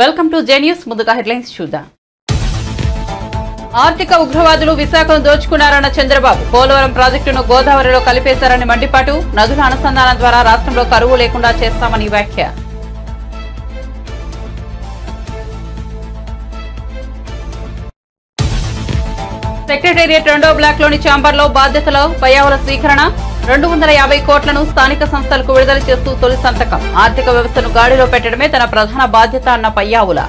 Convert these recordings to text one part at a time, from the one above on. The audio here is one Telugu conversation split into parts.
Welcome to J news. ముందుగా హెడ్లైన్స్ చూద్దాం. ఆర్థిక ఉగ్రవాదులు విశాఖను దోచుకున్నారన్న చంద్రబాబు. పోలవరం ప్రాజెక్టును గోదావరిలో కలిపేశారని మండిపాటు. నదుల అనుసంధానం ద్వారా రాష్ట్రంలో కరువు లేకుండా చేస్తామని వ్యాఖ్య. సెక్రటేరియట్ 2వ బ్లాక్లోని ఛాంబర్లో బాధ్యతలో పయ్యావుల స్వీకరణ. 250 కోట్లను స్థానిక సంస్థలకు విడుదల చేస్తూ తొలి సంతకం. ఆర్థిక వ్యవస్థను గాడిలో పెట్టడమే తన ప్రధాన బాధ్యత అన్న పయ్యావుల.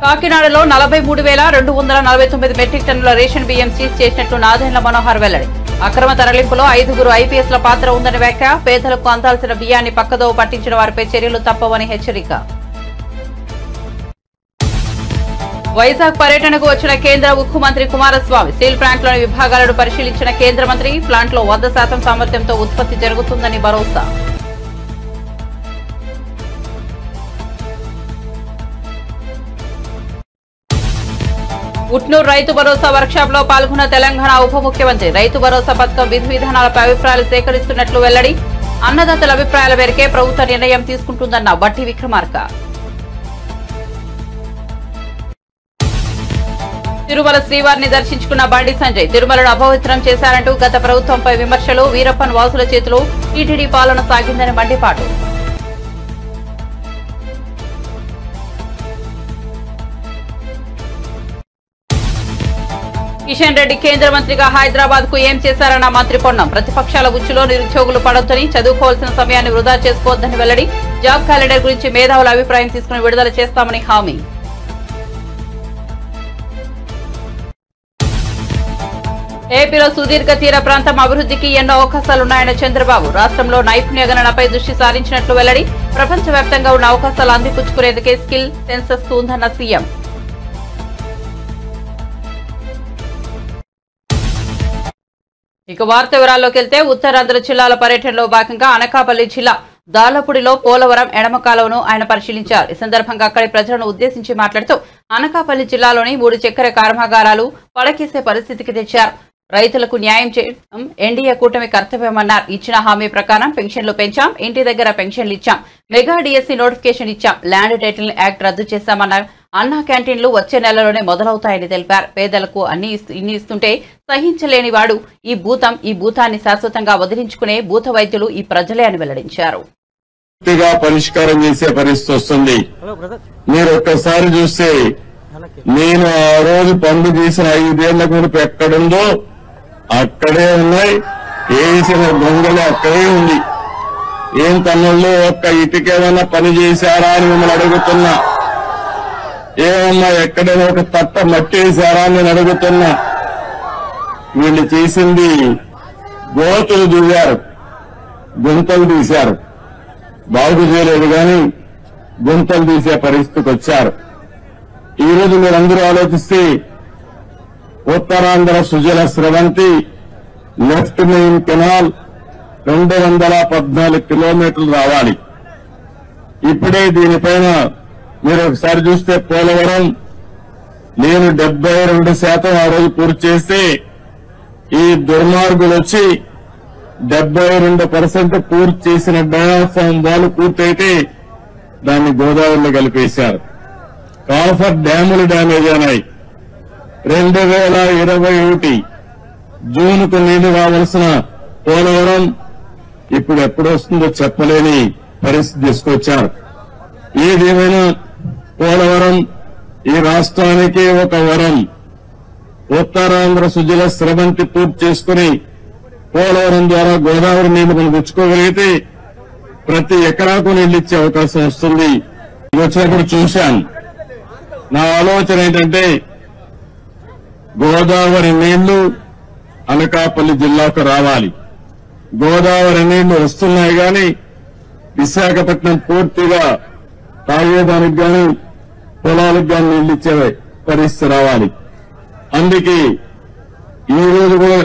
కాకినాడలో 43,249 మెట్రిక్ టన్నుల రేషన్ బియ్యం సీజ్ చేసినట్లు నాదెండ్ల మనోహర్ వెల్లడి. అక్రమ తరలింపులో 5 ఐపీఎస్ల పాత్ర ఉందని వ్యాఖ్య. పేదలకు అందాల్సిన బియ్యాన్ని పక్కదోవ పట్టించిన వారిపై చర్యలు తప్పవని హెచ్చరిక. వైజాగ్ పర్యటనకు వచ్చిన కేంద్ర ఉక్కు మంత్రి కుమారస్వామి. స్టీల్ ప్లాంట్లోని విభాగాలను పరిశీలించిన కేంద్ర మంత్రి. ప్లాంట్లో 100% సామర్థ్యంతో ఉత్పత్తి జరుగుతుందని భరోసా. ఉట్నూరు రైతు భరోసా వర్క్షాప్ లో పాల్గొన్న తెలంగాణ ఉప ముఖ్యమంత్రి. రైతు భరోసా పథకం విధి విధానాలపై అభిప్రాయాలు సేకరిస్తున్నట్లు వెల్లడి. అన్నదాతల అభిప్రాయాల మేరకే ప్రభుత్వ నిర్ణయం తీసుకుంటుందన్న బట్టి విక్రమార్క. తిరుమల శ్రీవారిని దర్శించుకున్న బండి సంజయ్. తిరుమలను అపవిత్రం చేశారంటూ గత ప్రభుత్వంపై విమర్శలు. వీరప్పన్ వాసుల చేతిలో టీటీడీ పాలన సాగిందని మండిపాటు. కిషన్ రెడ్డి కేంద్ర మంత్రిగా హైదరాబాద్ కు ఏం చేశారన్న మంత్రి పొన్నం. ప్రతిపక్షాల ఉచ్చులో నిరుద్యోగులు పడొద్దని, చదువుకోవాల్సిన సమయాన్ని వృధా చేసుకోవద్దని వెల్లడి. జాబ్ క్యాలెండర్ గురించి మేధావుల అభిప్రాయం తీసుకుని విడుదల చేస్తామని హామీ. ఏపీలో సుదీర్ఘ తీర ప్రాంతం అభివృద్ధికి ఎన్నో అవకాశాలున్నాయన్న చంద్రబాబు. రాష్ట్రంలో నైపుణ్య గణనపై దృష్టి సారించినట్లు వెల్లడి. ప్రపంచవ్యాప్తంగా ఉన్న అవకాశాలు అందిపుచ్చుకునేందుకే స్కిల్ సెన్సస్ ఉందన్న సీఎం. ఇక వార్త వివరాల్లోకి వెళ్తే ఉత్తరాంధ్ర జిల్లాల పర్యటనలో భాగంగా అనకాపల్లి జిల్లా దాలపూడిలో పోలవరం ఎడమ కాలువను ఆయన పరిశీలించారు. ఈ సందర్భంగా అక్కడి ప్రజలను ఉద్దేశించి మాట్లాడుతూ అనకాపల్లి జిల్లాలోని 3 చక్కెర కర్మాగారాలు పడకేసే పరిస్థితికి తెచ్చారు. రైతులకు న్యాయం చేయడం ఎన్డీఏ కూటమి కర్తవ్యమన్నారు. ఇచ్చిన హామీ ప్రకారం పెన్షన్లు పెంచాం, ఇంటి దగ్గర పెన్షన్లు ఇచ్చాం, మెగా డిఎస్సీ నోటిఫికేషన్ ఇచ్చాం, ల్యాండ్ టైటిల్ యాక్ట్ రద్దు చేశామన్నారు. అన్నా క్యాంటీన్లు వచ్చే నెలలోనే మొదలవుతాయని తెలిపారు. పేదలకు ఇన్ని ఇస్తుంటే సహించలేని వాడు ఈ భూతాన్ని శాశ్వతంగా వదిలించుకునే భూత వైద్యులు ఈ ప్రజలే అని వెల్లడించారు. పరిష్కారం చేసే పరిస్థితి వస్తుంది. మీరు ఒక్కసారి చూస్తే నేను ఆ రోజు పనులు తీసిన 5 ఏళ్ల గురించి ఎక్కడుందో అక్కడే ఉన్నాయి, వేసిన దొంగలు అక్కడే ఉంది. ఏం తమ్ముళ్ళు ఒక్క ఇటుకేమైనా పని చేశారా అని మిమ్మల్ని అడుగుతున్నా. ఏమన్నా ఎక్కడైనా ఒక తట్ట మట్టి వేశారా అని నేను అడుగుతున్నా. వీళ్ళు చేసింది గోతులు దిగారు, గుంతలు తీశారు. బాగు చేయలేదు కానీ గుంతలు తీసే పరిస్థితికి వచ్చారు. ఈ రోజు మీరందరూ ఆలోచిస్తే Uttarandhra Sujala Sravanthi left main canal 214 కిలోమీటర్లు రావాలి. ఇప్పుడే దీనిపైన మీరు ఒకసారి చూస్తే పోలవరం నేను 72% ఆ రోజు పూర్తి చేస్తే ఈ దుర్మార్గులు వచ్చి 72% పూర్తి చేసిన డయాఫ్రామ్ వాల్ పూర్తయితే దాన్ని గోదావరిలో కలిపేశారు. కాల్ఫర్ డ్యాములు డ్యామేజ్ అయినాయి. 2021 జూన్కు నీళ్లు రావాల్సిన పోలవరం ఇప్పుడు ఎప్పుడు వస్తుందో చెప్పలేని పరిస్థితి తీసుకొచ్చారు. ఏదేమైనా పోలవరం ఈ రాష్ట్రానికి ఒక వరం. ఉత్తరాంధ్ర సుజల స్రవంతి పూర్తి చేసుకుని పోలవరం ద్వారా గోదావరి నీళ్లు మనం తెచ్చుకోగలిగితే ప్రతి ఎకరాకు నీళ్లు ఇచ్చే అవకాశం వస్తుంది. వచ్చినప్పుడు చూశాను. నా ఆలోచన ఏంటంటే గోదావరి నీళ్లు అనకాపల్లి జిల్లాకు రావాలి. గోదావరి నీళ్లు వస్తున్నాయి కానీ విశాఖపట్నం పూర్తిగా తాగేదానికి కానీ పొలాలకు కానీ నీళ్లు ఇచ్చే పరిస్థితి రావాలి. అందుకే ఈ రోజు కూడా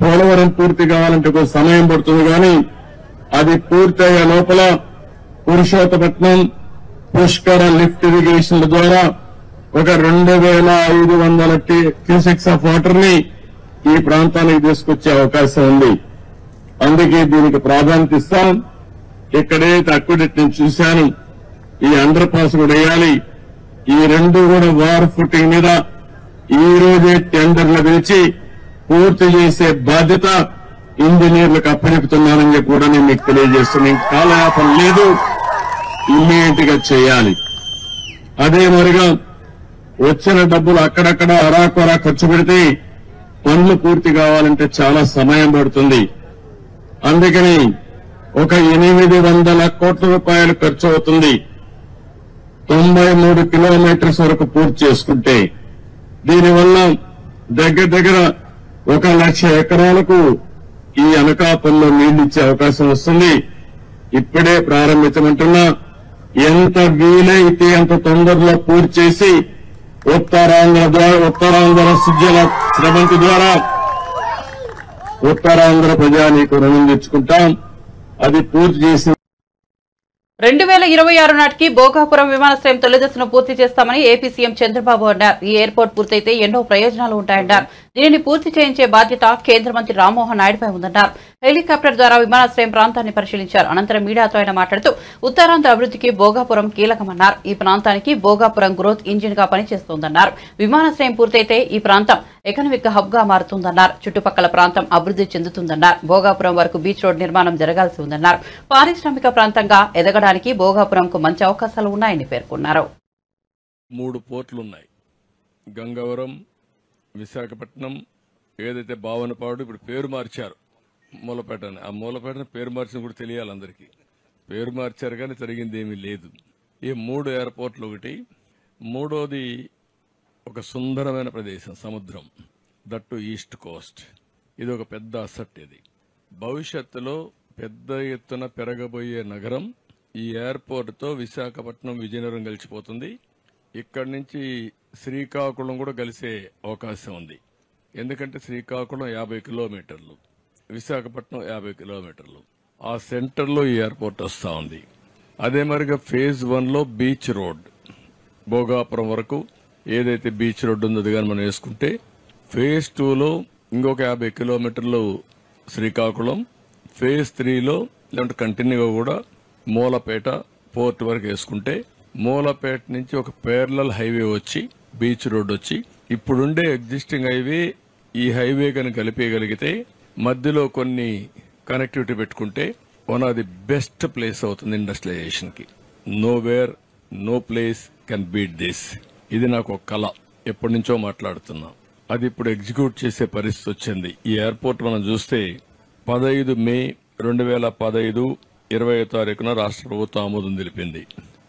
పోలవరం పూర్తి కావాలంటే కొంచెం సమయం పడుతుంది కానీ అది పూర్తయ్యే లోపల పురుషోత్తపట్నం పుష్కర లిఫ్ట్ ఇరిగేషన్ల ద్వారా ఒక 2500 క్యూసెక్స్ ఆఫ్ వాటర్ ని ఈ ప్రాంతానికి తీసుకొచ్చే అవకాశం ఉంది. అందుకే దీనికి ప్రాధాన్యత ఇస్తాం. ఇక్కడే తక్కువ నేను చూశాను, ఈ అండర్ పాస్ కూడా వేయాలి. ఈ రెండు కూడా వార్ ఫుటింగ్ మీద ఈ రోజే టెండర్లు పిలిచి పూర్తి చేసే బాధ్యత ఇంజనీర్లకు అప్పచెపుతున్నానని చెప్పి కూడా నేను మీకు తెలియజేస్తున్నాను. కాలయాపన లేదు, ఇమ్మీడియట్ గా చేయాలి. అదే మరిగా వచ్చిన డబ్బులు అక్కడక్కడ అరాకొరా ఖర్చు పెడితే పనులు పూర్తి కావాలంటే చాలా సమయం పడుతుంది. అందుకని ఒక 800 కోట్ల రూపాయలు ఖర్చు అవుతుంది 93 కిలోమీటర్స్ వరకు పూర్తి చేసుకుంటే. దీనివల్ల దగ్గర 1,00,000 ఎకరాలకు ఈ అనకాపల్లిలో నీళ్లిచ్చే అవకాశం వస్తుంది. ఇప్పుడే ప్రారంభించమంటున్నా. ఎంత వీలైతే అంత తొందరలో పూర్తి చేసి ఉత్తరాంధ్ర సుజల శ్రవంతి ద్వారా ఉత్తరాంధ్ర ప్రజానీకు రుణం తెచ్చుకుంటాం. అది పూర్తి చేసి 2026 నాటికి భోగాపురం విమానాశ్రయం తొలిదశను పూర్తి చేస్తామని ఏపీ సీఎం చంద్రబాబు అన్నారు. ఈ ఎయిర్పోర్ట్ పూర్తయితే ఎన్నో ప్రయోజనాలు ఉంటాయన్నారు. దీనిని పూర్తి చేయించే బాధ్యత కేంద్ర మంత్రి రామ్మోహన్ నాయుడుపై ఉందన్నారు. హెలికాప్టర్ ద్వారా విమానాశ్రయం ప్రాంతాన్ని పరిశీలించారు. అనంతరం మీడియాతో ఆయన మాట్లాడుతూ ఉత్తరాంధ్ర అభివృద్ధికి భోగాపురం కీలకమన్నారు. ఈ ప్రాంతానికి భోగాపురం గ్రోత్ ఇంజిన్ గా పనిచేస్తోందన్నారు. విమానాశ్రయం పూర్తయితే ఈ ప్రాంతం ఎకనామిక్ హబ్ గా మారుతుందన్నారు. చుట్టుపక్కల ప్రాంతం అభివృద్ధి చెందుతుందన్నారు. భోగాపురం వరకు బీచ్ రోడ్ నిర్మాణం జరగాల్సి ఉందన్నారు. పారిశ్రామిక ప్రాంతంగా ఎదగడానికి భోగాపురంకు మంచి అవకాశాలు ఉన్నాయని పేర్కొన్నారు. 3 పోర్టులున్నాయి. గంగవరం, విశాఖపట్నం, ఏదైతే భావనపాడు, ఇప్పుడు పేరు మార్చారు మూలపేట అని. ఆ మూలపేటను పేరు మార్చిన కూడా తెలియాలి అందరికీ. పేరు మార్చారు కానీ జరిగింది ఏమీ లేదు. ఈ 3 ఎయిర్పోర్ట్లు ఒకటి. మూడోది ఒక సుందరమైన ప్రదేశం, సముద్రం, దట్టు ఈస్ట్ కోస్ట్. ఇది ఒక పెద్ద అసెట్. ఇది భవిష్యత్తులో పెద్ద ఎత్తున పెరగబోయే నగరం. ఈ ఎయిర్పోర్ట్తో విశాఖపట్నం, విజయనగరం కలిసిపోతుంది. ఇక్కడి నుంచి శ్రీకాకుళం కూడా కలిసే అవకాశం ఉంది. ఎందుకంటే శ్రీకాకుళం 50 కిలోమీటర్లు, విశాఖపట్నం 50 కిలోమీటర్లు. ఆ సెంటర్లో ఈ ఎయిర్పోర్ట్ వస్తా ఉంది. అదే మరిగా ఫేజ్ 1లో బీచ్ రోడ్ భోగాపురం వరకు ఏదైతే బీచ్ రోడ్ ఉందో అది కానీ మనం వేసుకుంటే, ఫేజ్ 2లో ఇంకొక 50 కిలోమీటర్లు శ్రీకాకుళం, ఫేజ్ 3లో లేదంటే కంటిన్యూగా కూడా మూలపేట పోర్ట్ వరకు వేసుకుంటే, మూలపేట నుంచి ఒక పేరలల్ హైవే వచ్చి బీచ్ రోడ్ వచ్చి ఇప్పుడుండే ఎగ్జిస్టింగ్ హైవే ఈ హైవే కనుక కలిపేయగలిగితే మధ్యలో కొన్ని కనెక్టివిటీ పెట్టుకుంటే one of the best place అవుతుంది ఇండస్ట్రియలైజేషన్ కి. Nowhere no place can beat this. ఇది నాకు ఒక కళ, ఎప్పటి నుంచో మాట్లాడుతున్నా. అది ఇప్పుడు ఎగ్జిక్యూట్ చేసే పరిస్థితి వచ్చింది. ఈ ఎయిర్పోర్ట్ మనం చూస్తే 15 మే 2015 20వ తారీఖున రాష్ట్ర ప్రభుత్వం ఆమోదం తెలిపింది.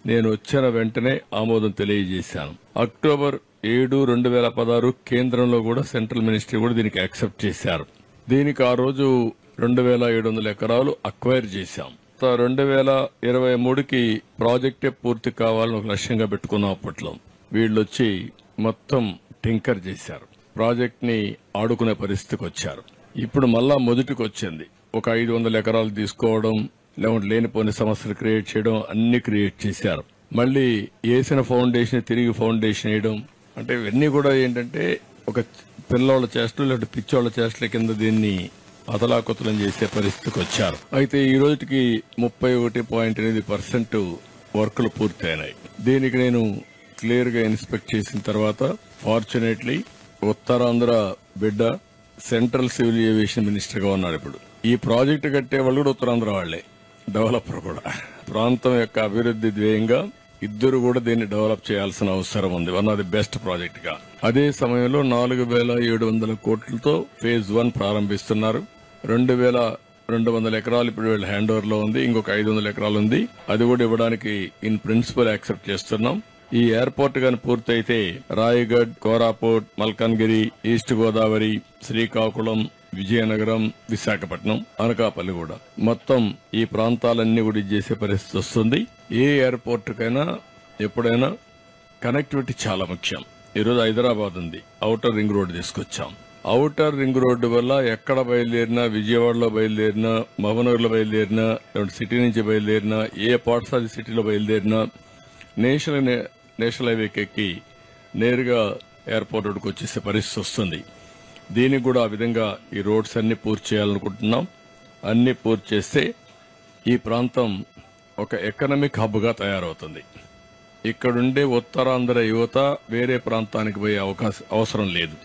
నేను వచ్చిన వెంటనే ఆమోదం తెలియజేశాను. అక్టోబర్ 7, 2016 కేంద్రంలో కూడా సెంట్రల్ మినిస్ట్రీ కూడా దీనికి యాక్సెప్ట్ చేశారు. దీనికి ఆ రోజు 2700 ఎకరాలు అక్వైర్ చేశాం. 2023కి ప్రాజెక్టే పూర్తి కావాలని ఒక లక్ష్యంగా పెట్టుకున్నాం. అప్పట్లో వీళ్ళొచ్చి మొత్తం టింకర్ చేశారు, ప్రాజెక్ట్ ని ఆడుకునే పరిస్థితికి వచ్చారు. ఇప్పుడు మళ్ళా మొదటికి వచ్చింది. ఒక 500 ఎకరాలు తీసుకోవడం, లేకుంటే లేనిపోని సమస్యలు క్రియేట్ చేయడం, అన్ని క్రియేట్ చేశారు. మళ్ళీ వేసిన ఫౌండేషన్ తిరిగి ఫౌండేషన్ వేయడం, అంటే ఇవన్నీ కూడా ఏంటంటే ఒక పిల్లోళ్ల చేష్టలు లేదంటే పిచ్చోళ్ల చేష్టల కింద దీన్ని అతలాకుతలం చేసే పరిస్థితికి వచ్చారు. అయితే ఈ రోజుకి 31.8% వర్కులు పూర్తయినాయి. దీనికి నేను క్లియర్ గా ఇన్స్పెక్ట్ చేసిన తర్వాత ఫార్చునేట్లీ ఉత్తరాంధ్ర బిడ్డ సెంట్రల్ సివిల్ ఏవియేషన్ మినిస్టర్ గా ఉన్నాడు. ఇప్పుడు ఈ ప్రాజెక్టు కట్టే వాళ్ళు కూడా ఉత్తరాంధ్ర వాళ్లే, డెవలపర్ కూడా. ప్రాంతం యొక్క అభివృద్ధి ధ్యేయంగా ఇద్దరు కూడా దీన్ని డెవలప్ చేయాల్సిన అవసరం ఉంది, one of the best project గా. అదే సమయంలో 4700 కోట్లతో ఫేజ్ 1 ప్రారంభిస్తున్నారు. 2200 ఎకరాలు ఇప్పుడు వీళ్ళ హ్యాండ్ ఓవర్ లో ఉంది. ఇంకొక 500 ఎకరాలు ఉంది, అది కూడా ఇవ్వడానికి ఇన్ ప్రిన్సిపల్ యాక్సెప్ట్ చేస్తున్నాం. ఈ ఎయిర్పోర్ట్ గాని పూర్తయితే రాయగఢ్, కోరాపుట్, మల్కన్గిరి, ఈస్ట్ గోదావరి, శ్రీకాకుళం, విజయనగరం, విశాఖపట్నం, అనకాపల్లి కూడా మొత్తం ఈ ప్రాంతాలన్నీ కూడా చేసే పరిస్థితి వస్తుంది. ఏ ఎయిర్పోర్ట్ కైనా ఎప్పుడైనా కనెక్టివిటీ చాలా ముఖ్యం. ఈరోజు హైదరాబాద్ ఉంది, ఔటర్ రింగ్ రోడ్ తీసుకొచ్చాం. ఔటర్ రింగ్ రోడ్డు వల్ల ఎక్కడ బయలుదేరినా, విజయవాడలో బయలుదేరినా, మహబూబ్నగర్ లో బయలుదేరినా, సిటీ నుంచి బయలుదేరినా, ఏ పార్ట్స్ ఆఫ్ ది సిటీలో బయలుదేరినా నేషనల్ హైవేకి ఎక్కి నేరుగా ఎయిర్పోర్ట్ రోడ్డుకు వచ్చేసే పరిస్థితి వస్తుంది. దీనికి కూడా ఆ విధంగా ఈ రోడ్స్ అన్ని పూర్తి చేయాలనుకుంటున్నాం. అన్ని పూర్తి చేస్తే ఈ ప్రాంతం ఒక ఎకనామిక్ హబ్గా తయారవుతుంది. ఇక్కడుండే ఉత్తరాంధ్ర యువత వేరే ప్రాంతానికి పోయే అవసరం లేదు.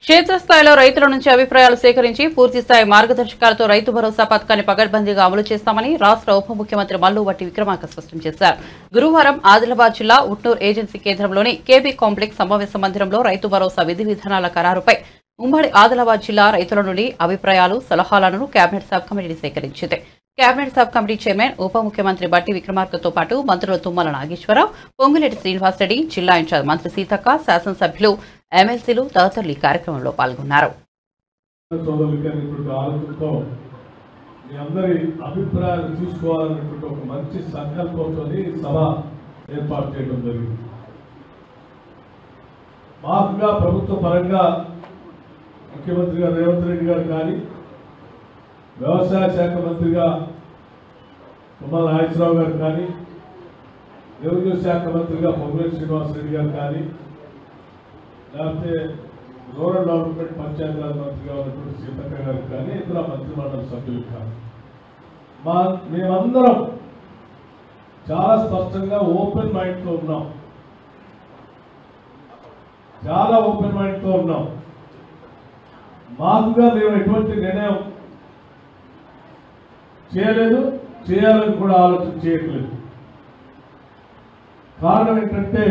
క్షేత్రస్థాయిలో రైతుల నుంచి అభిప్రాయాలు సేకరించి పూర్తిస్థాయి మార్గదర్శకాలతో రైతు భరోసా పథకాన్ని పకడ్బందీగా అమలు చేస్తామని రాష్ట్ర ఉప ముఖ్యమంత్రి మల్లువట్టి విక్రమార్క స్పష్టం చేశారు. గురువారం ఆదిలాబాద్ జిల్లా ఉట్నూర్ ఏజెన్సీ కేంద్రంలోని కేబీ కాంప్లెక్స్ సమావేశ మందిరంలో రైతు భరోసా విధి విధానాల ఖరారుపై ఉమ్మడి ఆదిలాబాద్ జిల్లా రైతుల నుండి అభిప్రాయాలు, సలహాలను కేబినెట్ సబ్ కమిటీ సేకరించింది. కేబినెట్ సబ్ కమిటీ చైర్మన్ ఉప ముఖ్యమంత్రి బట్టి విక్రమార్కతో పాటు మంత్రులు తుమ్మల నాగేశ్వరరావు, పొంగులేటి శ్రీనివాసరెడ్డి, జిల్లా ఇన్ఛార్జ్ మంత్రి సీతక్క, శాసనసభ్యులు, ఎమ్మెల్సీలు తదితరులు ఈ కార్యక్రమంలో పాల్గొన్నారు. ప్రభుత్వ పరంగా ముఖ్యమంత్రి గారు రేవంత్ రెడ్డి గారు కానీ, వ్యవసాయ శాఖ మంత్రిగా తుమ్మల నాగేశ్వరరావు గారు కానీ, రెవెన్యూ శాఖ మంత్రిగా పొంగులేటి శ్రీనివాసరెడ్డి గారు కానీ, లేకపోతే రూరల్ డెవలప్మెంట్ పంచాయతీరాజ్ మంత్రిగా ఉన్నటువంటి సీతక్క గారు కానీ, ఇతర మంత్రిమండలి సభ్యులు కానీ, మేమందరం చాలా స్పష్టంగా ఓపెన్ మైండ్తో ఉన్నాం. చాలా ఓపెన్ మైండ్తో ఉన్నాం. మాకుగా మేము ఎటువంటి నిర్ణయం చేయలేదు, చేయాలని కూడా ఆలోచన చేయట్లేదు. కారణం ఏంటంటే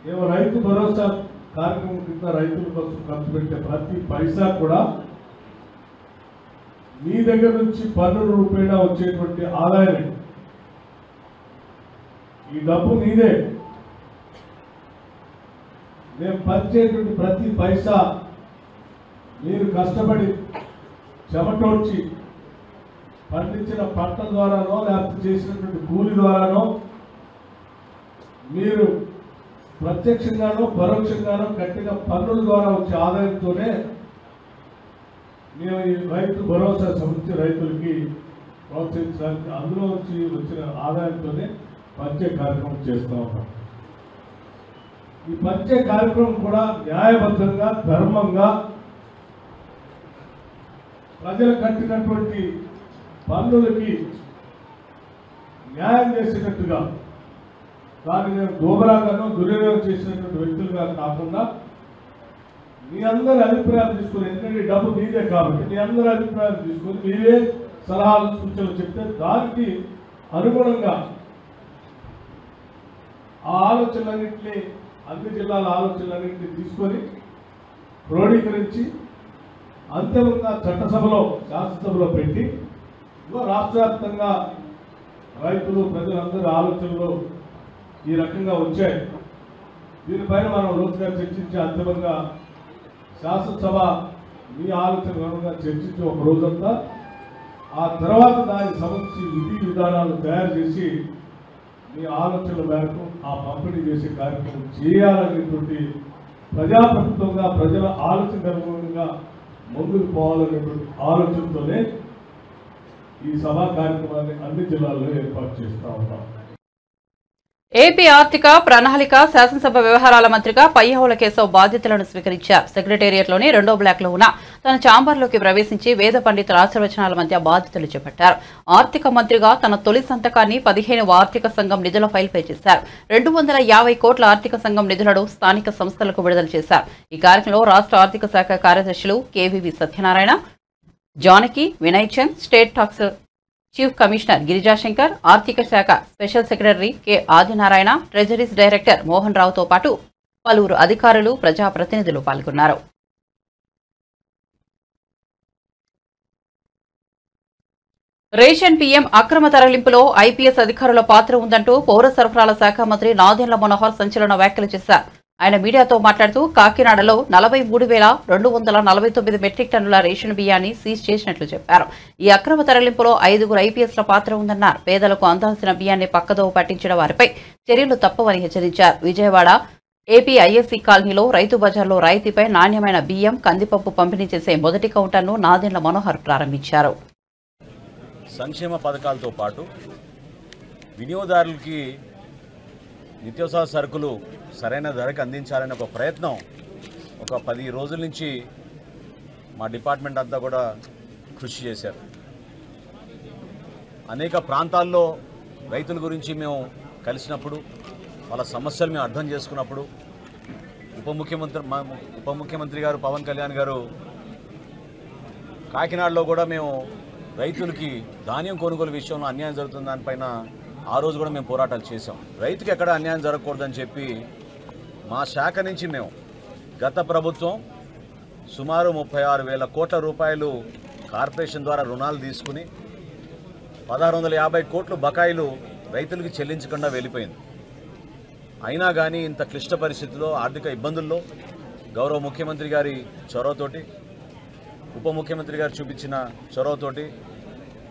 మేము రైతు భరోసా కార్యక్రమం కింద రైతుల కోసం ఖర్చు పెట్టే ప్రతి పైసా కూడా మీ దగ్గర నుంచి పన్నుల రూపేణా వచ్చేటువంటి ఆదాయమే. ఈ డబ్బు మీదే. మేము పంచేటువంటి ప్రతి పైసా మీరు కష్టపడి చెమటోడ్చి పండించిన పంటల ద్వారానో లేకపోతే చేసినటువంటి కూలి ద్వారానో మీరు ప్రత్యక్షంగానో పరోక్షంగానో కట్టిన పన్నుల ద్వారా వచ్చే ఆదాయంతోనే మేము ఈ రైతు భరోసా సంబంధించి రైతులకి ప్రోత్సహించడానికి అందులో నుంచి వచ్చిన ఆదాయంతోనే పంచే కార్యక్రమం చేస్తూ ఉన్నాం. ఈ పంచే కార్యక్రమం కూడా న్యాయబద్ధంగా, ధర్మంగా ప్రజలు కట్టినటువంటి పన్నులకి న్యాయం చేసినట్టుగా, దాన్ని నేను దోబరాగానో దుర్వినియోగం చేసినటువంటి వ్యక్తులుగా కాకుండా మీ అందరి అభిప్రాయాలు తీసుకుని, ఎందుకంటే డబ్బు మీదే కాబట్టి మీ అందరి అభిప్రాయాలు తీసుకుని మీరే సలహాలు, సూచనలు చెప్తే దానికి అనుగుణంగా ఆ ఆలోచనలన్నింటినీ, అన్ని జిల్లాల ఆలోచనలన్నింటినీ తీసుకొని క్రోడీకరించి అంతిమంగా చట్టసభలో, శాసనసభలో పెట్టి రాష్ట్ర వ్యాప్తంగా రైతులు, ప్రజలందరి ఆలోచనలు ఈ రకంగా వచ్చాయి. దీనిపైన మనం లోతుగా చర్చించి అంతిమంగా శాసనసభ మీ ఆలోచనగా చర్చించి ఒక రోజంతా, ఆ తర్వాత దానికి సంబంధించి విధి విధానాలు తయారు చేసి మీ ఆలోచనల మేరకు ఆ పంపిణీ చేసే కార్యక్రమం చేయాలనేటువంటి ప్రజాప్రభుత్వంగా, ప్రజల ఆలోచనకు అనుగుణంగా ముందుకు పోవాలనేటువంటి ఆలోచనతోనే ఈ సభా కార్యక్రమాన్ని అన్ని జిల్లాల్లో ఏర్పాటు చేస్తూ ఉన్నాం. ఏపీ ఆర్థిక ప్రణాళిక శాసనసభ వ్యవహారాల మంత్రిగా పయ్యావుల కేశవ్ బాధ్యతలను స్వీకరించారు. సెక్రటేరియట్లోని 2వ బ్లాక్లో ఉన్న తన ఛాంబర్లోకి ప్రవేశించి వేద పండితుల ఆశీర్వచనాల మధ్య బాధ్యతలు చేపట్టారు. ఆర్థిక మంత్రిగా తన తొలి సంతకాన్ని 15వ ఆర్థిక సంఘం నిధుల ఫైల్పై చేశారు. 250 కోట్ల ఆర్థిక సంఘం నిధులను స్థానిక సంస్థలకు విడుదల చేశారు. ఈ కార్యక్రమంలో రాష్ట్ర ఆర్థిక శాఖ కార్యదర్శులు KVV Satyanarayana, Janaki, Vinay Chand, state tax chief commissioner Girijashankar, ఆర్థిక శాఖ special secretary K Adinarayana, treasuries director Mohan రావుతో పాటు పలువురు అధికారులు, ప్రజాప్రతినిధులు పాల్గొన్నారు. రేషన్ బియ్యం అక్రమ తరలింపులో ఐపీఎస్ అధికారుల పాత్ర ఉందంటూ పౌర సరఫరాల శాఖ మంత్రి నాదెండ్ల మనోహర్ సంచలన వ్యాఖ్యలు చేశారు. ఆయన మీడియాతో మాట్లాడుతూ కాకినాడలో 43,249 మెట్రిక్ టన్నుల రేషన్ బియ్యాన్ని సీజ్ చేసినట్లు చెప్పారు. ఈ అక్రమ తరలింపులో 5 ఐపీఎస్ల పాత్ర ఉందన్నారు. పేదలకు అందాల్సిన బియ్యాన్ని పక్కదోవ పట్టించిన వారిపై చర్యలు తప్పవని హెచ్చరించారు. విజయవాడ ఏపీ ఐఎస్సీ కాలనీలో రైతు బజార్లో రాయితీపై నాణ్యమైన బియ్యం, కందిపప్పు పంపిణీ చేసే మొదటి కౌంటర్ను నాదెండ్ల మనోహర్ ప్రారంభించారు. సంక్షేమ పథకాలతో పాటు వినియోగదారులకి నిత్యావసర సరుకులు సరైన ధరకు అందించాలనే ఒక ప్రయత్నం ఒక 10 రోజుల నుంచి మా డిపార్ట్మెంట్ అంతా కూడా కృషి చేశారు. అనేక ప్రాంతాల్లో రైతుల గురించి మేము కలిసినప్పుడు, వాళ్ళ సమస్యలు మేము అర్థం చేసుకున్నప్పుడు ఉప ముఖ్యమంత్రి గారు పవన్ కళ్యాణ్ గారు కాకినాడలో కూడా మేము రైతులకి ధాన్యం కొనుగోలు విషయంలో అన్యాయం జరుగుతున్న దానిపైన ఆ రోజు కూడా మేము పోరాటాలు చేశాం. రైతుకి ఎక్కడ అన్యాయం జరగకూడదని చెప్పి మా శాఖ నుంచి మేము గత ప్రభుత్వం సుమారు 36,000 కోట్ల రూపాయలు కార్పొరేషన్ ద్వారా రుణాలు తీసుకుని 1,650 కోట్లు బకాయిలు రైతులకి చెల్లించకుండా వెళ్ళిపోయింది. అయినా కానీ ఇంత క్లిష్ట పరిస్థితుల్లో, ఆర్థిక ఇబ్బందుల్లో గౌరవ ముఖ్యమంత్రి గారి చొరవతోటి, ఉప ముఖ్యమంత్రి గారు చూపించిన చొరవతోటి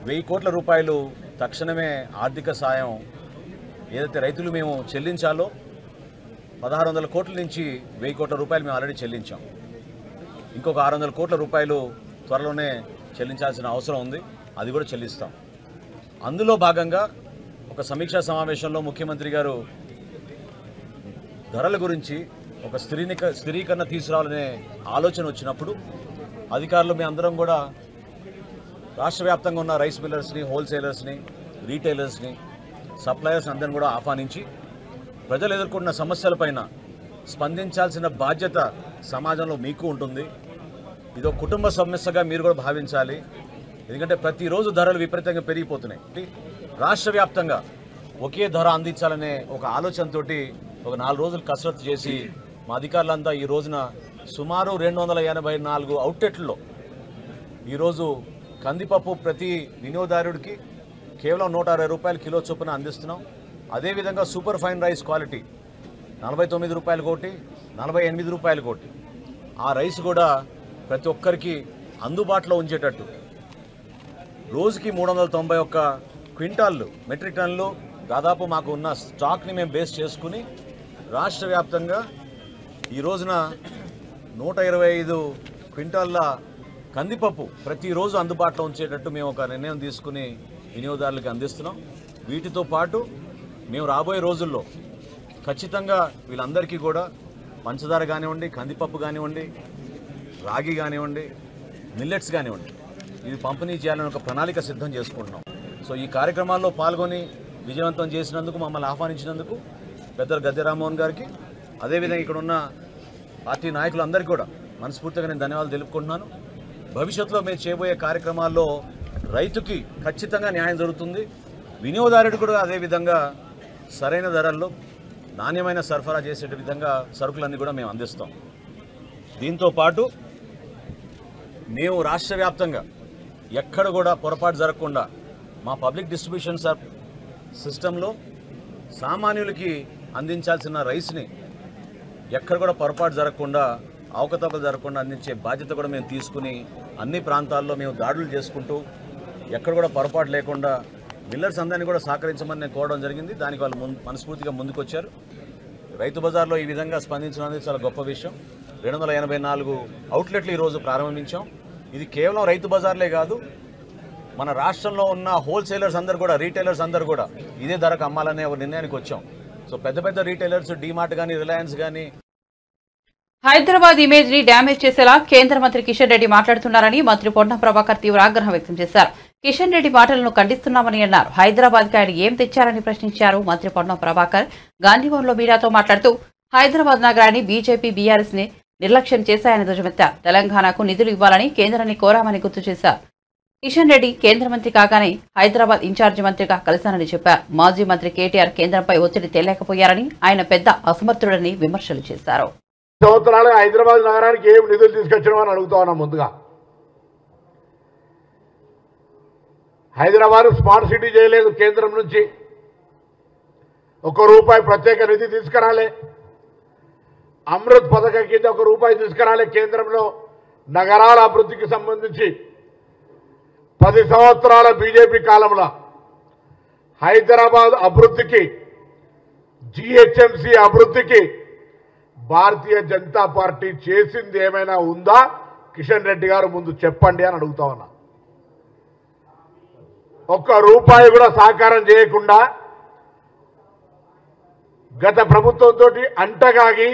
1,000 కోట్ల రూపాయలు తక్షణమే ఆర్థిక సాయం ఏదైతే రైతులు మేము చెల్లించాలో 1,600 కోట్ల నుంచి 1,000 కోట్ల రూపాయలు మేము ఆల్రెడీ చెల్లించాం. ఇంకొక 600 కోట్ల రూపాయలు త్వరలోనే చెల్లించాల్సిన అవసరం ఉంది, అది కూడా చెల్లిస్తాం. అందులో భాగంగా ఒక సమీక్షా సమావేశంలో ముఖ్యమంత్రి గారు ధరల గురించి ఒక స్థిరీకరణ తీసుకురావాలనే ఆలోచన వచ్చినప్పుడు అధికారులు మేము అందరం కూడా రాష్ట్ర వ్యాప్తంగా ఉన్న రైస్ మిల్లర్స్ని, హోల్సేలర్స్ని, రీటైలర్స్ని, సప్లయర్స్ అందరిని కూడా ఆహ్వానించి ప్రజలు ఎదుర్కొన్న సమస్యలపైన స్పందించాల్సిన బాధ్యత సమాజంలో మీకు ఉంటుంది. ఇదో కుటుంబ సమస్యగా మీరు కూడా భావించాలి. ఎందుకంటే ప్రతిరోజు ధరలు విపరీతంగా పెరిగిపోతున్నాయి. రాష్ట్ర వ్యాప్తంగా ఒకే ధర అందించాలనే ఒక ఆలోచనతో ఒక 4 రోజులు కసరత్తు చేసి మా అధికారులంతా ఈ రోజున సుమారు 284 అవుట్లెట్లలో ఈరోజు కందిపప్పు ప్రతి వినియోగదారుడికి కేవలం 160 రూపాయలు కిలో చొప్పున అందిస్తున్నాం. అదేవిధంగా సూపర్ ఫైన్ రైస్ క్వాలిటీ 49 రూపాయలు కోటి, 48 రూపాయలు కోటి ఆ రైస్ కూడా ప్రతి ఒక్కరికి అందుబాటులో ఉంచేటట్టు రోజుకి 391 క్వింటాళ్ళు మెట్రిక్ టన్నులు దాదాపు మాకు ఉన్న స్టాక్ని మేము బేస్ చేసుకుని రాష్ట్ర వ్యాప్తంగా ఈ రోజున 125 క్వింటాళ్ళ కందిపప్పు ప్రతిరోజు అందుబాటులో ఉంచేటట్టు మేము ఒక నిర్ణయం తీసుకుని వినియోగదారులకు అందిస్తున్నాం. వీటితో పాటు మేము రాబోయే రోజుల్లో ఖచ్చితంగా వీళ్ళందరికీ కూడా పంచదార కానివ్వండి, కందిపప్పు కానివ్వండి, రాగి కానివ్వండి, మిల్లెట్స్ కానివ్వండి, ఇది పంపిణీ చేయాలని ఒక ప్రణాళిక సిద్ధం చేసుకుంటున్నాం. సో ఈ కార్యక్రమాల్లో పాల్గొని విజయవంతం చేసినందుకు, మమ్మల్ని ఆహ్వానించినందుకు పెద్దలు గద్దె రామ్మోహన్ గారికి, అదేవిధంగా ఇక్కడ ఉన్న పార్టీ నాయకులందరికీ కూడా మనస్ఫూర్తిగా నేను ధన్యవాదాలు తెలుపుకుంటున్నాను. భవిష్యత్తులో మేము చేయబోయే కార్యక్రమాల్లో రైతుకి ఖచ్చితంగా న్యాయం జరుగుతుంది, వినియోగదారుడు కూడా అదేవిధంగా సరైన ధరల్లో నాణ్యమైన సరఫరా చేసే విధంగా సరుకులన్నీ కూడా మేము అందిస్తాం. దీంతో పాటు మేము రాష్ట్ర వ్యాప్తంగా ఎక్కడ కూడా పొరపాటు జరగకుండా మా పబ్లిక్ డిస్ట్రిబ్యూషన్ సిస్టంలో సామాన్యులకి అందించాల్సిన రైస్ని ఎక్కడ కూడా పొరపాటు జరగకుండా, అవకతవకలు జరగకుండా అందించే బాధ్యత కూడా మేము తీసుకుని అన్ని ప్రాంతాల్లో మేము దాడులు చేసుకుంటూ ఎక్కడ కూడా పొరపాటు లేకుండా మిల్లర్స్ అందరినీ కూడా సహకరించమని నేను కోరడం జరిగింది. దానికి వాళ్ళు మనస్ఫూర్తిగా ముందుకొచ్చారు. రైతు బజార్లో ఈ విధంగా స్పందించడం అనేది చాలా గొప్ప విషయం. 284 అవుట్లెట్లు ఈరోజు ప్రారంభించాం. ఇది కేవలం రైతు బజార్లే కాదు, మన రాష్ట్రంలో ఉన్న హోల్సేలర్స్ అందరూ కూడా, రీటైలర్స్ అందరూ కూడా ఇదే ధరకు అమ్మాలనే ఒక నిర్ణయానికి వచ్చాం. సో పెద్ద పెద్ద రీటైలర్స్, డీమార్ట్ కానీ, రిలయన్స్ కానీ హైదరాబాద్ ఇమేజ్ ని డ్యామేజ్ చేసేలా కేంద్ర మంత్రి కిషన్ రెడ్డి మాట్లాడుతున్నారని మంత్రి పొన్నం ప్రభాకర్ తీవ్ర ఆగ్రహం వ్యక్తం చేశారు. కిషన్ రెడ్డి మాటలను ఖండిస్తున్నామని అన్నారు. హైదరాబాద్ కి ఆయన ఏం తెచ్చారని ప్రశ్నించారు మంత్రి పొన్నం ప్రభాకర్. గాంధీభవన్లో మీడియాతో మాట్లాడుతూ హైదరాబాద్ నగరాన్ని బీజేపీ, బీఆర్ఎస్ ని నిర్లక్ష్యం చేశాయని ధ్వజమెత్తారు. తెలంగాణకు నిధులు ఇవ్వాలని కేంద్రాన్ని కోరామని గుర్తు చేశారు. కిషన్ రెడ్డి కేంద్ర మంత్రి కాగానే హైదరాబాద్ ఇన్ఛార్జి మంత్రిగా కలిశానని చెప్పారు. మాజీ మంత్రి కేటీఆర్ కేంద్రంపై ఒత్తిడి తేలేకపోయారని, ఆయన పెద్ద అసమర్థుడని విమర్శలు చేశారు. సంవత్సరాలుగా హైదరాబాద్ నగరానికి ఏం నిధులు తీసుకొచ్చినామని అడుగుతా ఉన్నాం. ముందుగా హైదరాబాద్ స్మార్ట్ సిటీ చేయలేదు, కేంద్రం నుంచి ₹1 ప్రత్యేక నిధి తీసుకురాలే. అమృత్ పథకం కింద ₹1 తీసుకురాలే. కేంద్రంలో నగరాల అభివృద్ధికి సంబంధించి 10 సంవత్సరాల బీజేపీ కాలంలో హైదరాబాద్ అభివృద్ధికి, జీహెచ్ఎంసీ అభివృద్ధికి భారతీయ జనతా పార్టీ చేసింది ఏమైనా ఉందా? కిషన్ రెడ్డి గారు ముందు చెప్పండి అని అడుగుతా ఉన్నా. ₹1 కూడా సహకారం చేయకుండా గత ప్రభుత్వంతో అంటగాగి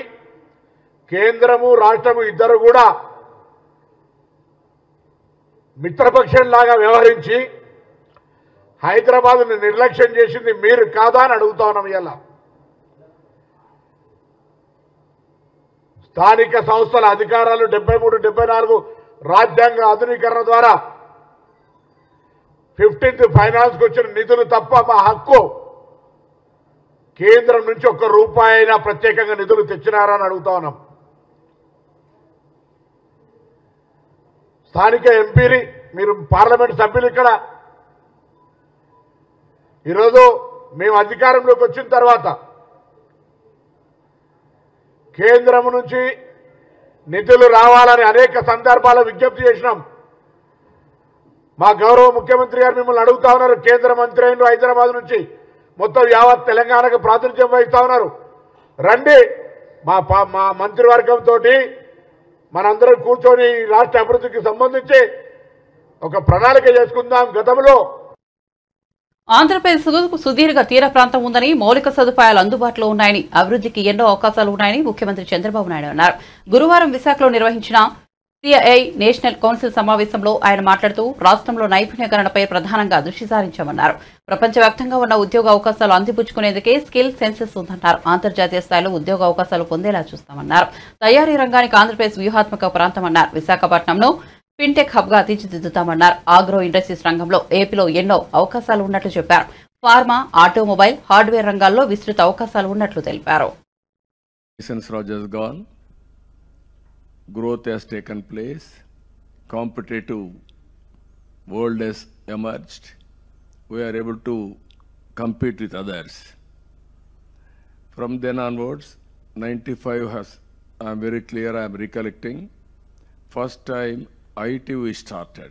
కేంద్రము రాష్ట్రము ఇద్దరు కూడా మిత్రపక్షంలాగా వ్యవహరించి హైదరాబాద్ను నిర్లక్ష్యం చేసింది మీరు కాదా అని అడుగుతా ఉన్నాం. ఇలా స్థానిక సంస్థల అధికారాలు 73, 74 రాజ్యాంగ ఆధునీకరణ ద్వారా 15th ఫైనాన్స్కి వచ్చిన నిధులు తప్ప మా హక్కు. కేంద్రం నుంచి ఒక్క రూపాయి అయినా ప్రత్యేకంగా నిధులు తెచ్చినారా అని అడుగుతా ఉన్నాం. స్థానిక ఎంపీని మీరు పార్లమెంట్ సభ్యులు ఇక్కడ ఈరోజు మేము అధికారంలోకి వచ్చిన తర్వాత కేంద్రం నుంచి నిధులు రావాలని అనేక సందర్భాల్లో విజ్ఞప్తి చేసినాం. మా గౌరవ ముఖ్యమంత్రి గారు మిమ్మల్ని అడుగుతా ఉన్నారు. కేంద్ర మంత్రి అయిన హైదరాబాద్ నుంచి మొత్తం యావత్ తెలంగాణకు ప్రాతినిధ్యం వహిస్తా ఉన్నారు. రండి మా మంత్రివర్గంతో మనందరం కూర్చొని రాష్ట్ర అభివృద్ధికి సంబంధించి ఒక ప్రణాళిక చేసుకుందాం. గతంలో ఆంధ్రప్రదేశ్ సుదీర్ఘ తీర ప్రాంతం ఉందని, మౌలిక సదుపాయాలు అందుబాటులో ఉన్నాయని, అభివృద్ధికి ఎన్నో అవకాశాలు ఉన్నాయని ముఖ్యమంత్రి చంద్రబాబు నాయుడు అన్నారు. గురువారం విశాఖలో నిర్వహించిన సిఐఐ నేషనల్ కౌన్సిల్ సమావేశంలో ఆయన మాట్లాడుతూ రాష్ట్రంలో నైపుణ్యకరణపై ప్రధానంగా దృష్టి సారించామన్నారు. ప్రపంచవ్యాప్తంగా ఉన్న ఉద్యోగ అవకాశాలు అందిపుచ్చుకునేందుకే స్కిల్ సెన్సెస్ ఉందన్నారు. అంతర్జాతీయ స్థాయిలో ఉద్యోగ అవకాశాలు పొందేలా చూస్తామన్నారు. తయారీ రంగానికి ఆంధ్రప్రదేశ్ వ్యూహాత్మక ప్రాంతమన్నారు. విశాఖపట్నంను ఫిన్టెక్ హబ్ గా తీర్చిదిద్దుతామన్నారు. ఆగ్రో ఇండస్ట్రీస్ రంగంలో ఏపీలో ఎన్నో అవకాశాలు ఉన్నట్లు చెప్పారు. ఫార్మా, ఆటోమొబైల్, హార్డ్వేర్ రంగాల్లో విస్తృత అవకాశాలు ఉన్నట్లు తెలిపారు. Growth has taken place, competitive world has emerged, we are able to compete with others. From then onwards, 95 has, I am very clear, I am recollecting, first time IT we started.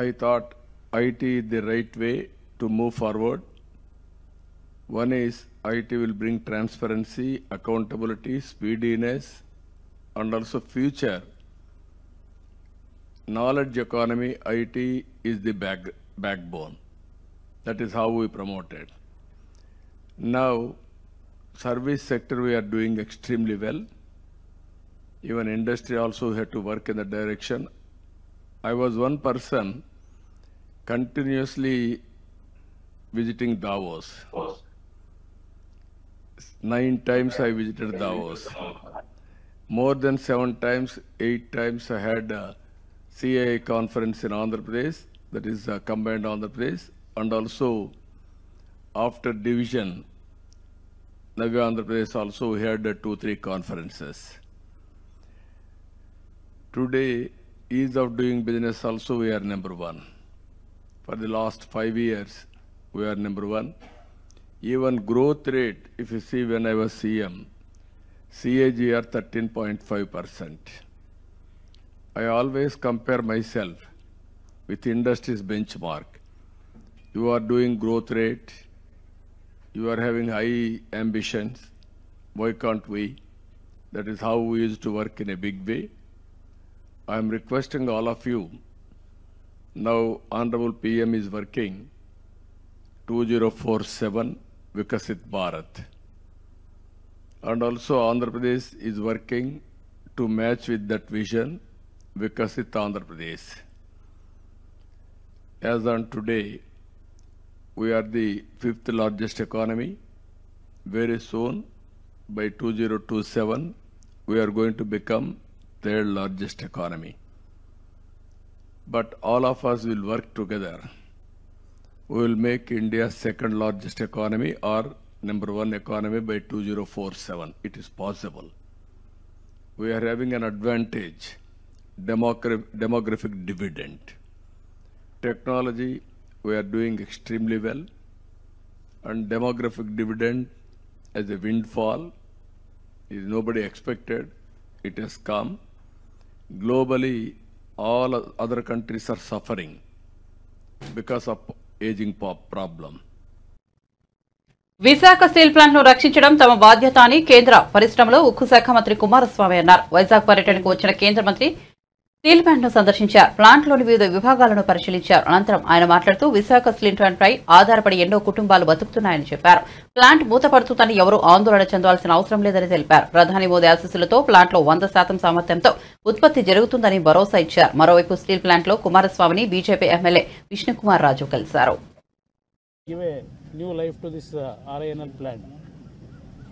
I thought IT is the right way to move forward. One is IT will bring transparency, accountability, speediness, and also future. Knowledge economy, IT is the backbone. That is how we promote it. Now, service sector we are doing extremely well. Even industry also had to work in that direction. I was one person continuously visiting Davos. 9 times I visited Davos. More than 7 times, 8 times I had a CII conference in Andhra Pradesh, that is combined Andhra Pradesh, and also after division, Navi Andhra Pradesh also we had 2-3 conferences. Today, ease of doing business also we are number 1. For the last 5 years, we are number 1. Even growth rate, if you see when I was CM, CAGR 13.5%. I always compare myself with industry's benchmark. You are doing growth rate, you are having high ambitions, why can't we? That is how we used to work in a big way. I am requesting all of you, now Honorable PM is working 2047 Vikasit Bharat. And also Andhra Pradesh is working to match with that vision, Vikasit Andhra Pradesh. As on today, we are the 5th largest economy. Very soon, by 2027, we are going to become 3rd largest economy. But all of us will work together. We will make India 2nd largest economy or number 1 economy by 2047. It is possible. We are having an advantage, demographic dividend. Technology, we are doing extremely well. And demographic dividend as a windfall is nobody expected. It has come. Globally, all other countries are suffering because of aging problem. Visakha steel plant ను రక్షించడం తమ బాధ్యత అని కేంద్ర పరిశ్రమలో ఉక్కు శాఖ మంత్రి కుమారస్వామి అన్నారు. వైజాగ్ పర్యటనకు వచ్చిన కేంద్ర మంత్రి స్టీల్ ప్లాంట్ ను సందర్శించారు. ప్లాంట్లోని వివిధ విభాగాలను పరిశీలించారు. అనంతరం ఆయన మాట్లాడుతూ విశాఖ స్టీల్ ప్లాంట్ పై ఆధారపడి ఎన్నో కుటుంబాలు బతుకుతున్నాయని చెప్పారు. ప్లాంట్ మూతపడుతుందని ఎవరూ ఆందోళన చెందాల్సిన అవసరం లేదని తెలిపారు. ప్రధాని మోదీ ఆశీస్సులతో ప్లాంట్లో 100% సామర్థ్యంతో ఉత్పత్తి జరుగుతుందని భరోసా ఇచ్చారు. మరోవైపు స్టీల్ ప్లాంట్లో కుమారస్వామిని బీజేపీ ఎమ్మెల్యే విష్ణుకుమార్ రాజు కలిశారు. Give a new life to this RINL plant.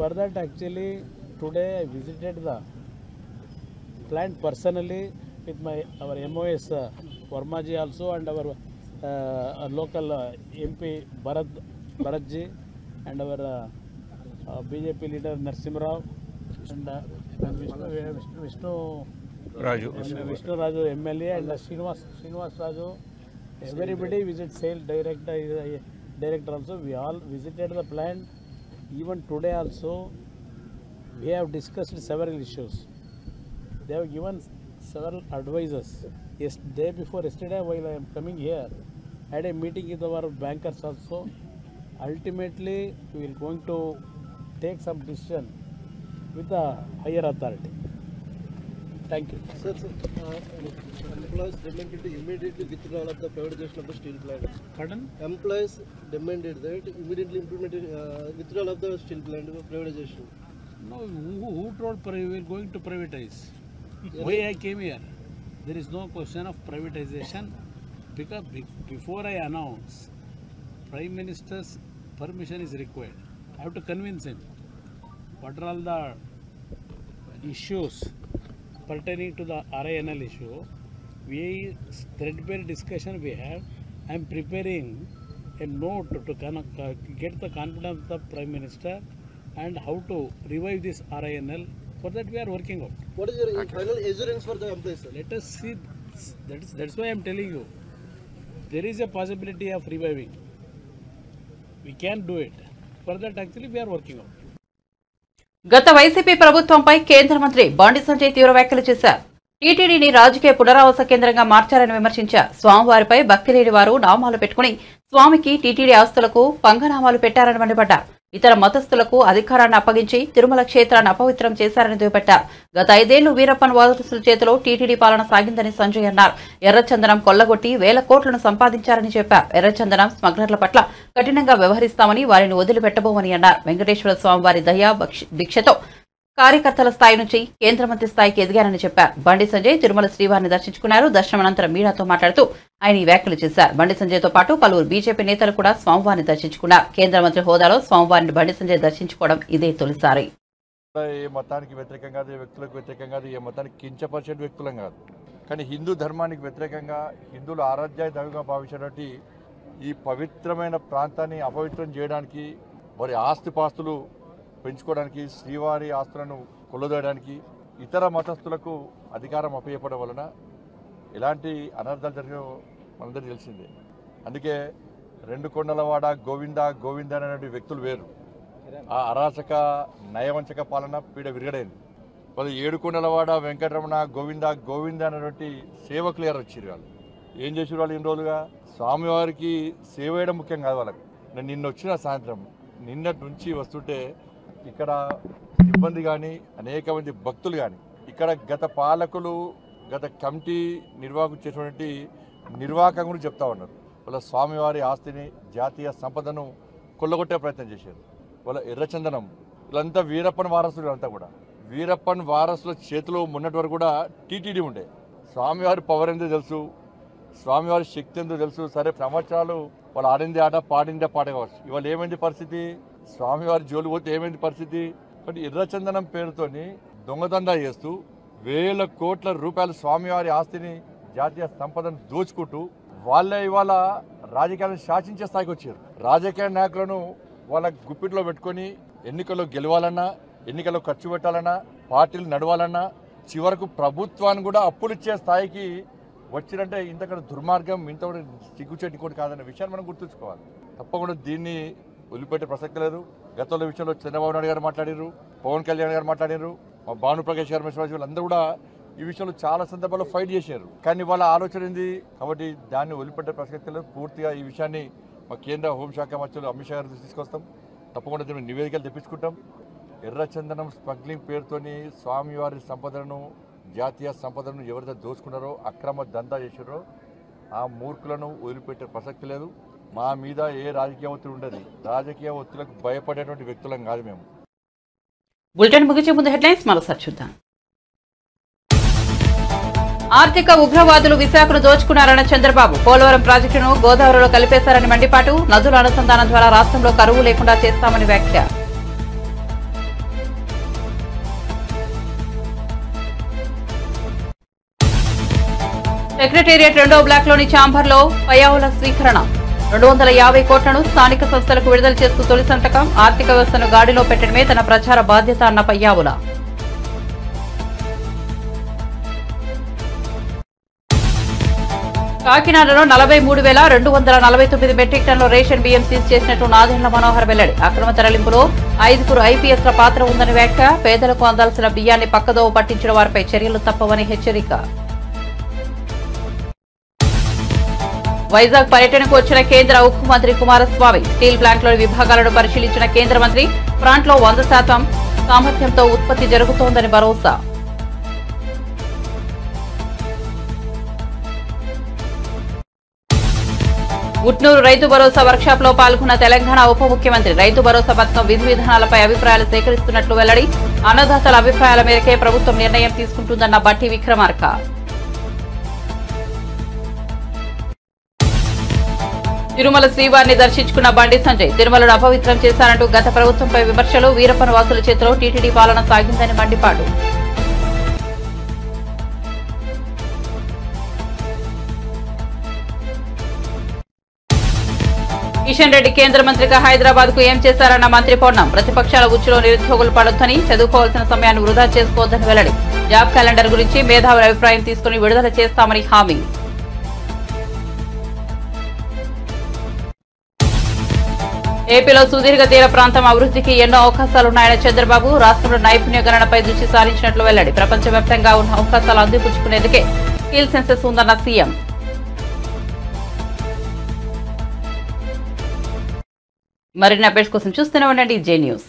For that, actually, today I visited the plant personally with our MOS Varmaji also and our local MP Bharatji and our BJP leader Narsimha Rao and Vishnu Raju MLA and Srinivas Raju. Everybody visit sales director also. We all visited the plant. Even today also we have discussed several issues. They have given several advices. Yesterday while I am coming here, I had a meeting with our bankers also. Ultimately we are going to take some decision with the higher authority. Thank you. Sir, employees demanded immediately withdrawal of the privatization of the steel plant. Pardon? Employees demanded that immediately implemented withdrawal of the steel plant privatization. No, who told we are going to privatize? Why I came here? There is no question of privatization because before I announce, Prime Minister's permission is required. I have to convince him. What are all the issues pertaining to the RINL issue? We threadbare discussion we have. I am preparing a note to get the confidence of the Prime Minister and how to revive this RINL. For that we are working out. What is your final assurance for the employees, sir? Let us see. That's why I am telling you. There is a possibility of reviving. We can do it. For that actually we are working out. గత వైసీపీ ప్రభుత్వంపై కేంద్ర మంత్రి బండి సంజయ్ తీవ్ర వ్యాఖ్యలు చేశారు. టీటీడీని రాజకీయ పునరావాస కేంద్రంగా మార్చారని విమర్శించారు. స్వామివారిపై భక్తి లేని వారు నామాలు పెట్టుకుని స్వామికి టీటీడీ ఆస్తులకు పంగనామాలు పెట్టారని మండిపడ్డారు. ఇతర మతస్థులకు అధికారాన్ని అప్పగించి తిరుమల క్షేత్రాన్ని అపవిత్రం చేశారని దుయ్యబట్టారు. గత 5 ఏళ్లు వీరప్పన్ వారసుల చేతిలో టీటీడీ పాలన సాగిందని సంజయ్ అన్నారు. ఎర్రచందనం కొల్లగొట్టి వేల కోట్లను సంపాదించారని చెప్పారు. ఎర్రచందనం స్మగ్లర్ల పట్ల కఠినంగా వ్యవహరిస్తామని వారిని వదిలిపెట్టబోమని అన్నారు. వెంకటేశ్వర స్వామివారి దయా దీక్షతో కార్యకర్తల స్థాయి నుంచి కేంద్ర మంత్రి స్థాయికి ఎదిగారని చెప్పారు. బండి సంజయ్ తిరుమల శ్రీవారిని దర్శించుకున్నారు. దర్శనం అనంతరం మీడియాతో మాట్లాడుతూ ఆయన ఈ వ్యాఖ్యలు చేశారు. బండి సంజయ్తో పాటు పలువురు బీజేపీ నేతలు కూడా స్వామివారిని దర్శించుకున్నారు. కేంద్ర మంత్రి హోదాలో స్వామివారిని బండి సంజయ్ దర్శించుకోవడం ఇదే తొలిసారి. ఏ మతానికి వ్యతిరేకం కాదు, ఏ వ్యక్తులకు వ్యతిరేకం కాదు, ఏ మతానికి కించపరిచే వ్యక్తులం కాదు. కానీ హిందూ ధర్మానికి వ్యతిరేకంగా హిందువుల ఆరాధ్యాయ దైవంగా భావించినటువంటి ఈ పవిత్రమైన ప్రాంతాన్ని అపవిత్రం చేయడానికి, వారి ఆస్తిపాస్తులు పెంచుకోవడానికి, శ్రీవారి ఆస్తులను కొల్లదోయడానికి ఇతర మతస్థులకు అధికారం అప్పచెప్పడం వలన ఎలాంటి అనర్థాలు జరిగినో మనందరికీ తెలిసిందే. అందుకే 2 కొండలవాడ గోవింద గోవింద అనేటువంటి వ్యక్తులు వేరు. ఆ అరాచక నయవంచక పాలన పీడ విరగడైంది. వాళ్ళు 7 కొండలవాడ వెంకటరమణ గోవింద గోవింద అనేటువంటి సేవకులు ఎవరు వచ్చారు. వాళ్ళు ఏం చేసారు? వాళ్ళు ఇన్ని రోజులుగా స్వామివారికి సేవ చేయడం ముఖ్యం కాదు వాళ్ళకి. నేను నిన్న వచ్చిన సాయంత్రం నిన్నటి నుంచి వస్తుంటే ఇక్కడ సిబ్బంది కానీ అనేక మంది భక్తులు కానీ ఇక్కడ గత పాలకులు గత కమిటీ నిర్వాహకులు చేసినటువంటి నిర్వాహకం గురించి చెప్తా ఉన్నారు. వాళ్ళ స్వామివారి ఆస్తిని జాతీయ సంపదను కొల్లగొట్టే ప్రయత్నం చేశారు. వాళ్ళ ఎర్రచందనం వీళ్ళంతా వీరప్పన్ వారసులు. అంతా కూడా వీరప్పన్ వారసుల చేతిలో ఉన్నటి వరకు కూడా టీటీడీ ఉండే. స్వామివారి పవర్ ఎంతో తెలుసు, స్వామివారి శక్తి ఎంతో తెలుసు. సరే సంవత్సరాలు వాళ్ళు ఆడిందే ఆట పాడిందే పాట కావచ్చు. ఇవాళ ఏమైంది పరిస్థితి? స్వామివారి జోలు పోతే ఏమైంది పరిస్థితి? కాబట్టి ఎర్రచందనం పేరుతోని దొంగదందా చేస్తూ వేల కోట్ల రూపాయల స్వామివారి ఆస్తిని జాతీయ సంపదను దోచుకుంటూ వాళ్ళే ఇవాళ రాజకీయాలను శాసించే స్థాయికి వచ్చారు. రాజకీయ నాయకులను వాళ్ళ గుప్పిట్లో పెట్టుకొని ఎన్నికల్లో గెలవాలన్నా, ఎన్నికల్లో ఖర్చు పెట్టాలన్నా, పార్టీలు నడవాలన్నా, చివరకు ప్రభుత్వాన్ని కూడా అప్పులు ఇచ్చే స్థాయికి వచ్చినంటే ఇంతకన్నా దుర్మార్గం, ఇంతకన్నా సిగ్గుచేటి కూడా కాదన్న విషయాన్ని మనం గుర్తుంచుకోవాలి. తప్పకుండా దీన్ని వదిలిపెట్టే ప్రసక్తి లేదు. గతంలో విషయంలో చంద్రబాబు నాయుడు గారు మాట్లాడారు, పవన్ కళ్యాణ్ గారు మాట్లాడారు, మా భానుప్రకాష్ గారు వీళ్ళందరూ కూడా ఈ విషయంలో చాలా సందర్భాల్లో ఫైట్ చేశారు. కానీ వాళ్ళ ఆలోచన ఏంది? కాబట్టి దాన్ని వదిలిపెట్టే ప్రసక్తి లేదు. పూర్తిగా ఈ విషయాన్ని మా కేంద్ర హోంశాఖ మంత్రులు అమిత్ షా గారు తీసుకొస్తాం. తప్పకుండా దీన్ని నివేదికలు తెప్పించుకుంటాం. ఎర్రచందనం స్మగ్లింగ్ పేరుతోని స్వామివారి సంపదను జాతీయ సంపదను ఎవరైతే దోచుకున్నారో అక్రమ దందా చేసారో ఆ మూర్ఖులను వదిలిపెట్టే ప్రసక్తి లేదు. మా మీద ఏ రాజకీయ ఒత్తిడి ఉండదు. రాజకీయ ఒత్తిడికి భయపడేటువంటి వ్యక్తులం కాదు మేము. బులెటిన్ ముగించే ముందు హెడ్లైన్స్ మరోసారి చూద్దాం. ఆర్థిక ఉగ్రవాదులు విశాఖను దోచుకున్నారన్న చంద్రబాబు. పోలవరం ప్రాజెక్టును గోదావరిలో కలిపేశారని మండిపాటు. నదుల అనుసంధానం ద్వారా రాష్ట్రంలో కరువు లేకుండా చేస్తామని వ్యాఖ్య. సెక్రటేరియట్ 2వ బ్లాక్లోని ఛాంబర్లో పయ్యావుల స్వీకరణ. 250 కోట్లను స్థానిక సంస్థలకు విడుదల చేస్తూ తొలి సంతకం. ఆర్థిక వ్యవస్థను గాడిలో పెట్టడమే తన ప్రచార బాధ్యత అన్న పయ్యావుల. కాకినాడలో 43,249 మెట్రిక్ టన్నుల రేషన్ బియ్యం సీజ్ చేసినట్టు నాదెండ్ల మనోహర్ వెల్లడి. అక్రమ తరలింపులో 5 ఐపీఎస్ల పాత్ర ఉందని వ్యాఖ్య. పేదలకు అందాల్సిన బియ్యాన్ని పక్కదోవ పట్టించిన వారిపై చర్యలు తప్పవని హెచ్చరిక. వైజాగ్ పర్యటనకు వచ్చిన కేంద్ర ఉక్కు మంత్రి కుమారస్వామి. స్టీల్ ప్లాంట్లోని విభాగాలను పరిశీలించిన కేంద్ర మంత్రి ప్లాంట్లో 100% సామర్థ్యంతో ఉత్పత్తి జరుగుతోందని భరోసా. ఉట్నూరు రైతు భరోసా వర్క్షాప్ లో పాల్గొన్న తెలంగాణ ఉప ముఖ్యమంత్రి. రైతు భరోసా పథకం విధి విధానాలపై అభిప్రాయాలు సేకరిస్తున్నట్లు వెల్లడి. అన్నదాతల అభిప్రాయాల మేరకే ప్రభుత్వం నిర్ణయం తీసుకుంటుందన్న బట్టి విక్రమార్క. తిరుమల శ్రీవారిని దర్శించుకున్న బండి సంజయ్. తిరుమలను అపవిత్రం చేశారంటూ గత ప్రభుత్వంపై విమర్శలు. వీరప్పన వాసుల చేతిలో టీటీడీ పాలన సాగిందని మండిపాటు. కిషన్ రెడ్డి కేంద్ర మంత్రిగా హైదరాబాద్ కు ఏం చేశారన్న మంత్రి పొన్నం. ప్రతిపక్షాల ఉచ్చులో నిరుద్యోగులు పడొద్దని, చదువుకోవాల్సిన సమయాన్ని వృధా చేసుకోవద్దని వెల్లడి. జాబ్ క్యాలెండర్ గురించి మేధావుల అభిప్రాయం తీసుకుని విడుదల చేస్తామని హామీ. ఏపీలో సుదీర్ఘ తీర ప్రాంతం అభివృద్ధికి ఎన్నో అవకాశాలున్నాయన్న చంద్రబాబు. రాష్ట్రంలో నైపుణ్య గణనపై దృష్టి సారించినట్లు వెల్లడి. ప్రపంచవ్యాప్తంగా ఉన్న అవకాశాలు అందిపుచ్చుకునేందుకే స్కిల్ సెన్సెస్ ఉందన్న సీఎం. మరిన్ని అప్డేట్స్ కోసం చూస్తూనే ఉండండి జే న్యూస్.